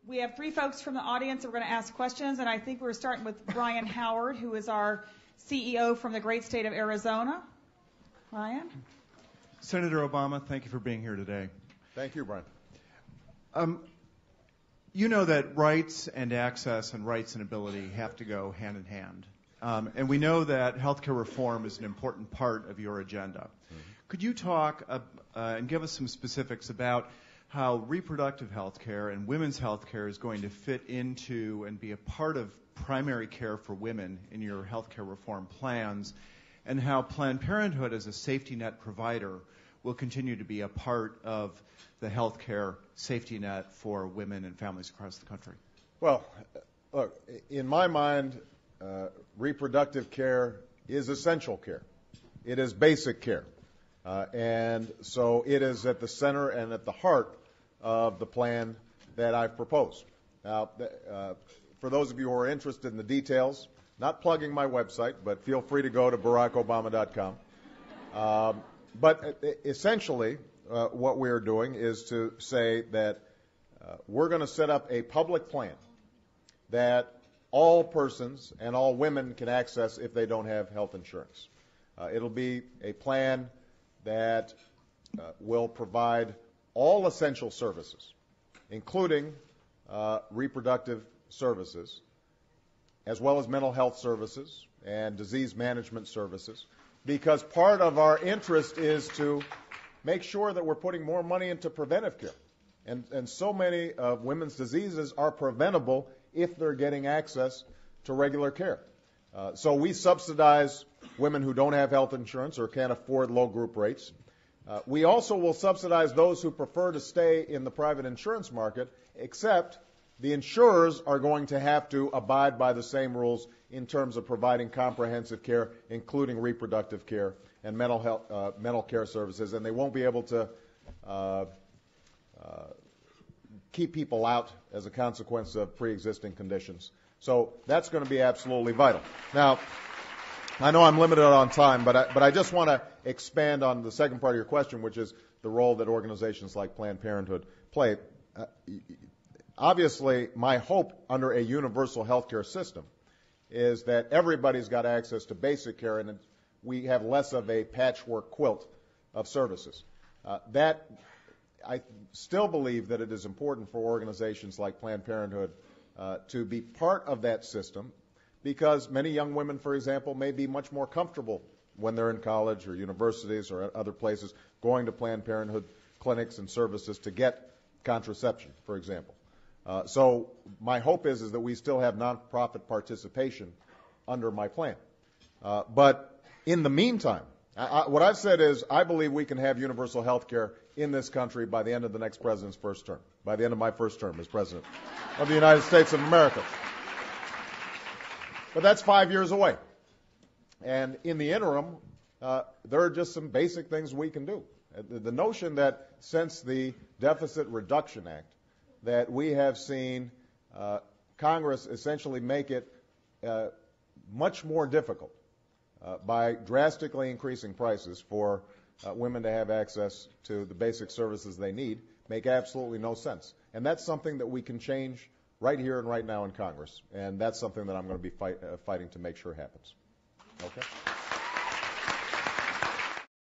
We have three folks from the audience that we're going to ask questions, and I think we're starting with Brian Howard, who is our CEO from the great state of Arizona. Brian? Senator Obama, thank you for being here today. Thank you, Brian. You know that rights and access and rights and ability have to go hand in hand. And we know that healthcare reform is an important part of your agenda. Mm-hmm. Could you talk and give us some specifics about how reproductive health care and women's health care is going to fit into and be a part of primary care for women in your health care reform plans, and how Planned Parenthood as a safety net provider will continue to be a part of the health care safety net for women and families across the country? Well, look, in my mind, reproductive care is essential care. It is basic care. And so it is at the center and at the heart of the plan that I've proposed. Now, for those of you who are interested in the details, not plugging my website, but feel free to go to barackobama.com. But essentially, what we're doing is to say that we're going to set up a public plan that all persons and all women can access if they don't have health insurance. It'll be a plan that will provide all essential services, including reproductive services, as well as mental health services and disease management services, because part of our interest is to make sure that we're putting more money into preventive care. And so many of women's diseases are preventable if they're getting access to regular care. So we subsidize women who don't have health insurance or can't afford low group rates. We also will subsidize those who prefer to stay in the private insurance market, except the insurers are going to have to abide by the same rules in terms of providing comprehensive care, including reproductive care and mental care services, and they won't be able to keep people out as a consequence of pre-existing conditions. So that's going to be absolutely vital. Now, I know I'm limited on time, but I just want to expand on the second part of your question, which is the role that organizations like Planned Parenthood play. Obviously, my hope under a universal health care system is that everybody's got access to basic care and we have less of a patchwork quilt of services. That I still believe that it is important for organizations like Planned Parenthood to be part of that system, because many young women, for example, may be much more comfortable when they're in college or universities or other places going to Planned Parenthood clinics and services to get contraception, for example. So my hope is that we still have nonprofit participation under my plan. But in the meantime, what I've said is I believe we can have universal health care in this country by the end of the next president's first term, by the end of my first term as president of the United States of America. But that's 5 years away. And in the interim, there are just some basic things we can do. The notion that since the Deficit Reduction Act, that we have seen Congress essentially make it much more difficult by drastically increasing prices for women to have access to the basic services they need, make absolutely no sense. And that's something that we can change right here and right now in Congress. And that's something that I'm going to be fighting to make sure happens. Okay?